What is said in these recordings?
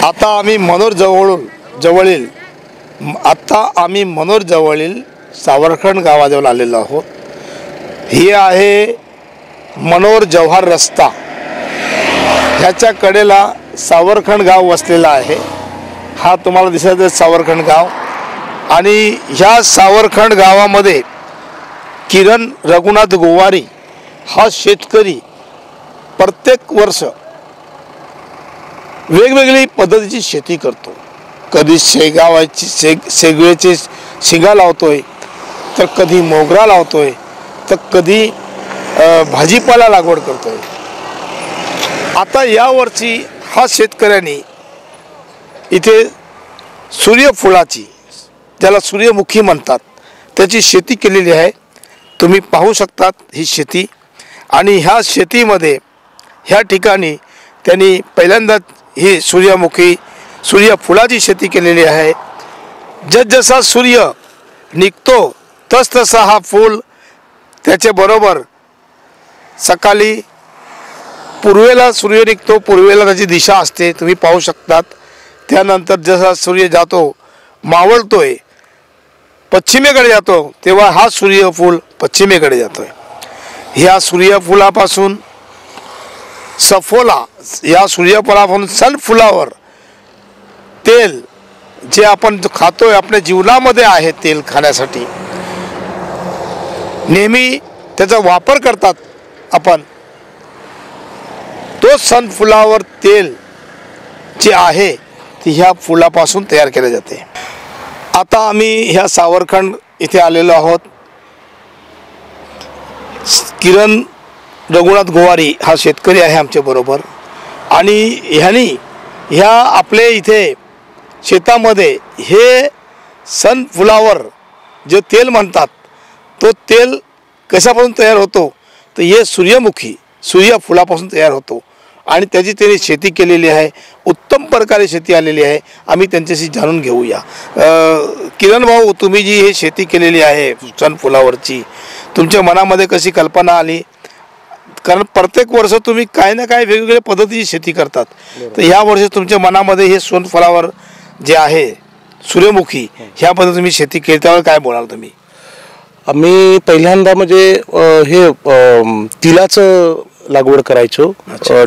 आता आम्ही मनोर जवळील सावरखंड गावाजवळ आलेलो आहोत। ही आहे मनोर जव्हार रस्ता, ह्याच्या कडेला सावरखंड गाव वसलेला आहे। हा तुम्हाला दिसत आहे सावरखंड गाव, आणि ह्या सावरखंड गावामध्ये किरण रघुनाथ गोवारी हा शेतकरी प्रत्येक वर्ष वेगवेगळी पद्धतीची शेती करतो। कधी शेगवेची शिंगा लावतोय, तर कधी मोगरा लावतोय, तर कधी भाजीपाला लागवड करतोय। आता यावर्षी हा शेतकऱ्यांनी इथे सूर्यफुलाची, ज्याला सूर्यमुखी म्हणतात, त्याची शेती केलेली आहे। तुम्ही पाहू शकतात ही शेती, आणि ह्या शेतीमध्ये ह्या ठिकाणी त्यांनी पहिल्यांदा ही सूर्यफुलाची शेती केलेली आहे। जसजसा सूर्य निघतो तसतसा हा फूल त्याच्याबरोबर सकाळी पूर्वेला सूर्य निघतो, पूर्वेला त्याची दिशा असते, तुम्ही पाहू शकतात। त्यानंतर जसा सूर्य जातो, मावळतोय, पश्चिमेकडे जातो, तेव्हा हा सूर्यफूल पश्चिमेकडे जातोय। ह्या सूर्यफुलापासून सफोला, या सूर्यफुलापासून सनफ्लावर तेल जे आपण खातोय, आपल्या जीवनामध्ये आहे तेल खाण्यासाठी, नेहमी त्याचा वापर करतात आपण, तो सनफ्लावर तेल जे आहे ते ह्या फुलापासून तयार केले जाते। आता आम्ही ह्या सावरखंड इथे आलेलो आहोत। किरण रघुनाथ गोवारी हा शेतकरी आहे आमच्या बरोबर, आणि ह्या आपले इथे शेतामध्ये हे सनफ्लावर जे तेल म्हणतात, तो तेल कशापासून तयार होतो, तर हे सूर्यफुलापासून तयार होतो, आणि त्याची त्यांनी शेती केलेली आहे। उत्तम प्रकारे शेती आलेली आहे। आम्ही त्यांच्याशी जाणून घेऊया। किरण भाऊ, तुम्ही जी हे शेती केलेली आहे सनफ्लावरची, तुमच्या मनामध्ये कशी कल्पना आली? कारण प्रत्येक वर्ष तुम्ही काही ना काही वेगवेगळ्या पद्धतीची शेती करतात, तर ह्या वर्षी तुमच्या मनामध्ये हे सनफ्लावर जे आहे सूर्यमुखी, ह्या पद्धतीने तुम्ही शेती केली, त्यावर काय बोलाल तुम्ही? आम्ही पहिल्यांदा म्हणजे हे तिलाचं लागवड करायचो।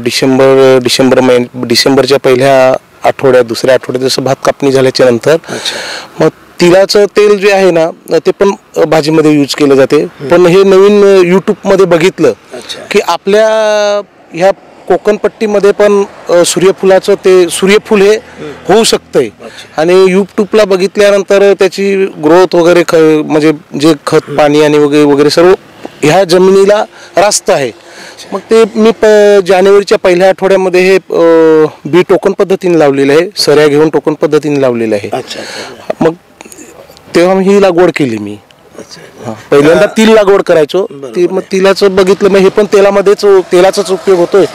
डिसेंबरच्या पहिल्या आठवड्यात, दुसऱ्या आठवड्यात जसं भात कापणी झाल्याच्या नंतर मग तिलाचं तेल जे आहे ना, ते पण भाजीमध्ये यूज केलं जाते। पण हे नवीन यूट्यूबमध्ये बघितलं की आपल्या ह्या कोकणपट्टीमध्ये पण सूर्यफुलाचं सूर्यफूल हे होऊ शकतंय, आणि यूट्यूबला बघितल्यानंतर त्याची ग्रोथ वगैरे म्हणजे जे खत पाणी आणि वगैरे सर्व ह्या जमिनीला रास्त आहे। मग ते मी जानेवारीच्या पहिल्या आठवड्यामध्ये हे बी टोकन पद्धतीने लावलेलं आहे, सऱ्या घेऊन टोकन पद्धतीने लावलेलं आहे। मग तेव्हा ही लागवड केली मी। पहिल्यांदा तिल लागवड करायचो, मग तिलाचं बघितलं, मग हे पण तेलाचाच उपयोग होतोय,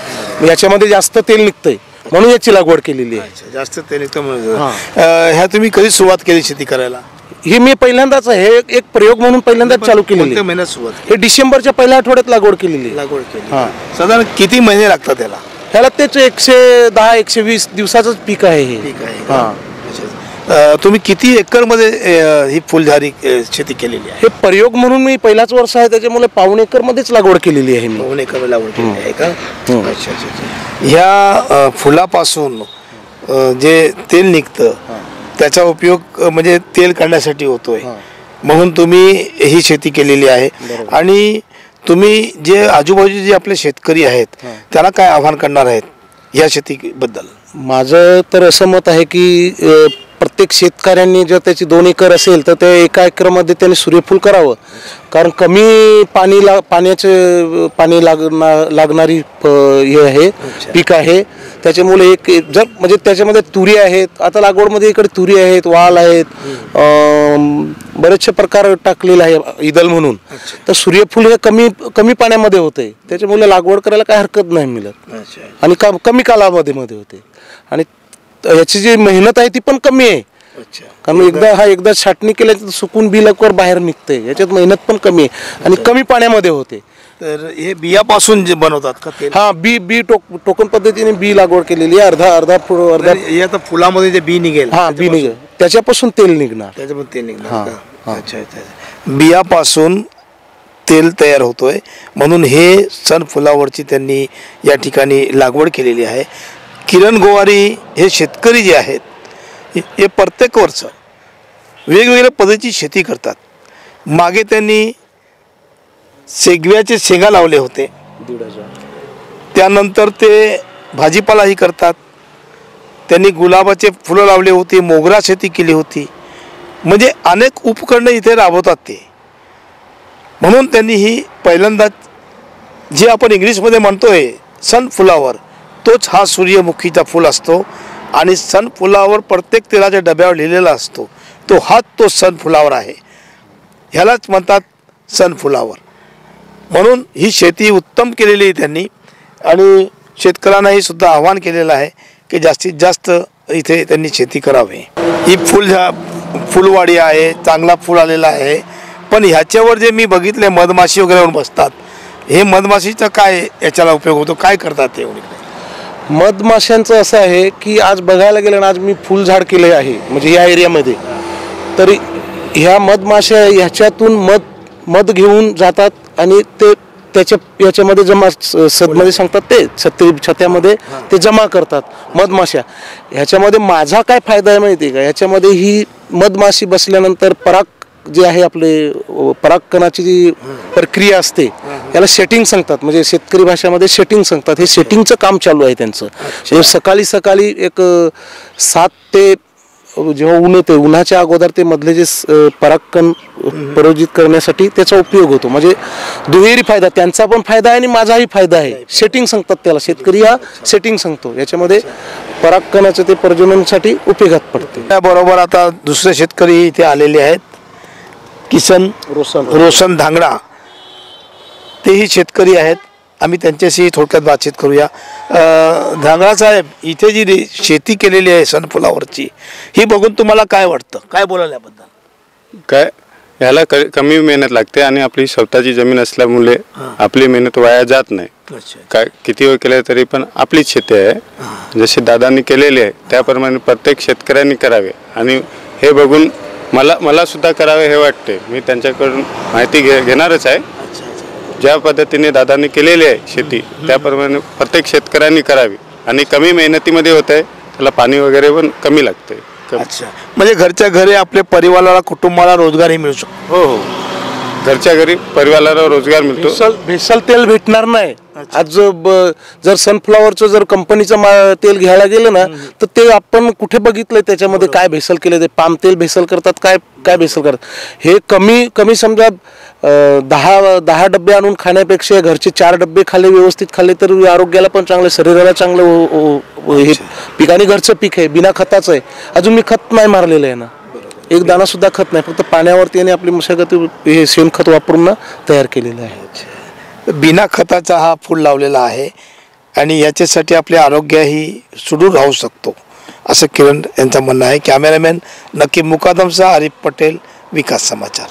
याच्यामध्ये जास्त तेल निघतंय, म्हणून याची लागवड केलेली आहे। जास्त तेल निघतं म्हणून। ह्या तुम्ही कधी सुरुवात केली शेती करायला? ही मी पहिल्यांदाच हे एक प्रयोग म्हणून पहिल्यांदाच चालू केलेली। महिन्यात सुरुवात? हे डिसेंबरच्या पहिल्या आठवड्यात लागवड केलेली। साधारण किती महिने लागतात त्याला? ह्याला तेच 110-120 दिवसाचंच पीक आहे हे। तुम्ही किती एकर मध्ये ही फुलझारी शेती केलेली आहे? हे प्रयोग म्हणून मी पहिलाच वर्ष आहे, त्याच्यामुळे 1.5 एकर मध्येच लागवड केलेली आहे मी। 1.5 एकर लागवड केलेली आहे का? अच्छा। ह्या फुलापासून जे तेल निघतं, त्याचा उपयोग म्हणजे तेल काढण्यासाठी होतोय, म्हणून तुम्ही ही शेती केलेली आहे। आणि तुम्ही जे आजूबाजूचे जे आपले शेतकरी आहेत, त्यांना काय आव्हान करणार आहेत या शेतीबद्दल? माझं तर असं मत आहे की प्रत्येक शेतकऱ्यांनी जर त्याची 2 एकर असेल तर त्या 1 एकरमध्ये त्यांनी सूर्यफूल करावं, कारण कमी पाणी लागणारी हे आहे, पीक आहे। त्याच्यामुळे जर म्हणजे त्याच्यामध्ये तुरी आहेत, आता लागवडमध्ये इकडे तुरी आहेत, वाल आहेत, बरेचसे प्रकार टाकलेले आहे इदल म्हणून। तर सूर्यफूल हे कमी पाण्यामध्ये होते, त्याच्यामुळे लागवड करायला काही हरकत नाही मिळत, आणि कमी कालावधीमध्ये होते, आणि याची जी मेहनत आहे ती पण कमी आहे। कारण एकदा छाटणी केल्यानंतर सुकून बी लवकर बाहेर निघते, याच्यात मेहनत पण कमी आहे आणि कमी पाण्यामध्ये होते। तर हे बियापासून जे बनवतात का तेल? हा, बी टोकन पद्धतीने बी लागवड केलेली आहे. अर्धा हे आता फुलामध्ये जे बी निघेल हा, बी निघेल, त्याच्यापासून तेल निघणार. त्याच्यामध्ये तेल निघणार का? अच्छा अच्छा. बियापासून तेल तयार होतोय, म्हणून हे सनफ्लावरची त्यांनी या ठिकाणी लागवड केलेली आहे. किरण गोवारी हे शेतकरी जे आहेत हे प्रत्येक वर्ष वेगवेगळ्या पद्धतीची शेती करतात. मागे त्यांनी सेगव्याचे शेंगा लावले होते, त्यानंतर ते भाजीपालाही करतात. त्यांनी गुलाबाचे फुलं लावले होती, मोगरा शेती केली होती. म्हणजे अनेक उपकरणं इथे राबवतात ते. म्हणून त्यांनी ही पहिल्यांदाच जे आपण इंग्लिशमध्ये म्हणतोय सनफ्लावर, तोच हा सूर्यमुखीचा फूल असतो. आणि सनफ्लावर प्रत्येक तेलाच्या डब्यावर लिहिलेला असतो. तो सनफ्लावर आहे. ह्यालाच म्हणतात सनफ्लावर. म्हणून ही शेती उत्तम केलेली आहे त्यांनी. आणि शेतकऱ्यांनाही सुद्धा आव्हान केलेलं आहे की जास्तीत जास्त इथे त्यांनी शेती करावी. ही फुलवाडी आहे, चांगला फूल आलेला आहे. पण ह्याच्यावर जे मी बघितले मधमाशी वगैरे येऊन बसतात, हे मधमाशीचा काय याच्याला उपयोग होतो, काय करतात ते? मधमाशांचं असं आहे की आज बघायला गेलं ना, आज मी फुलझाड केले आहे म्हणजे या एरियामध्ये, तरी ह्या मधमाशा ह्याच्यातून मध घेऊन जातात आणि ते याच्यामध्ये जमा सदमध्ये सांगतात ते छत्यामध्ये ते जमा करतात मधमाशा. ह्याच्यामध्ये माझा काय फायदा आहे माहिती आहे का? ह्याच्यामध्ये ही मधमाशी बसल्यानंतर जे आहे आपले परागकणाची जी प्रक्रिया असते याला सेटिंग सांगतात. म्हणजे शेतकरी भाषेमध्ये सेटिंग सांगतात. हे सेटिंगचं काम चालू आहे त्यांचं. म्हणजे सकाळी एक 7 ते जेव्हा ऊन येते, उन्हाच्या अगोदर ते मधले जे परागकण पराजित करण्यासाठी त्याचा उपयोग होतो. म्हणजे दुहेरी फायदा, त्यांचा पण फायदा आहे आणि माझाही फायदा आहे. सेटिंग सांगतात त्याला, शेतकरी हा सेटिंग सांगतो. याच्यामध्ये परागकणाचं ते प्रजननासाठी उपयोगात पडते. त्याबरोबर आता दुसरे शेतकरी इथे आलेले आहेत, किसन रोशन धांगडा. तेही शेतकरी आहेत. आम्ही त्यांच्याशी थोडक्यात बातचीत करूया. धांगडा साहेब, इथे जी शेती केलेली आहे सनफ्लावरची, ही बघून तुम्हाला काय वाटतं, काय बोलाल याबद्दल? काय ह्याला कमी मेहनत लागते आणि आपली स्वतःची जमीन असल्यामुळे आपली मेहनत वाया जात नाही. काय किती वेळ केलं तरी पण आपलीच शेती आहे. जशी दादांनी केलेली आहे त्याप्रमाणे प्रत्येक शेतकऱ्यांनी करावे आणि हे बघून मला सुद्धा करावे हे वाटते. मी त्यांच्याकडून माहिती घेणारच आहे. ज्या पद्धतीने दादांनी केलेली आहे शेती त्याप्रमाणे प्रत्येक शेतकऱ्यांनी करावी. आणि कमी मेहनतीमध्ये होत आहे, त्याला पाणी वगैरे पण कमी लागते. अच्छा, म्हणजे घरच्या घरी आपल्या परिवाराला, कुटुंबाला रोजगारही मिळू शकतो. हो, घरच्या घरी परिवाराला रोजगार मिळतो. भेसळ तेल भेटणार नाही. आज जर सनफ्लावरचं जर कंपनीचं तेल घ्यायला गेलं ना, तर ते आपण कुठे बघितलंय त्याच्यामध्ये काय भेसळ केलं? ते पाम तेल भेसळ करतात, काय भेसळ करतात? हे कमी समजा 10 डब्बे आणून खाण्यापेक्षा घरचे 4 डब्बे खाल्ले, व्यवस्थित खाल्ले तर आरोग्याला पण चांगलं, शरीराला चांगलं. हे पीक आणि घरचं पीक आहे, बिना खताचं आहे. अजून मी खत नाही मारलेलं आहे ना, एक दाणा सुद्धा खत नाही, फक्त पाण्यावरती आणि आपली मशागत हे शेणखत वापरून तयार केलेलं आहे. बिना खताचा हा फूल लावलेला आहे आणि याच्यासाठी आपले आरोग्यही सुदृढ राहू शकतो, असं किरण यांचं म्हणणं आहे. कॅमेरामॅन नकीब मुकादमचा आरिफ पटेल, विकास समाचार.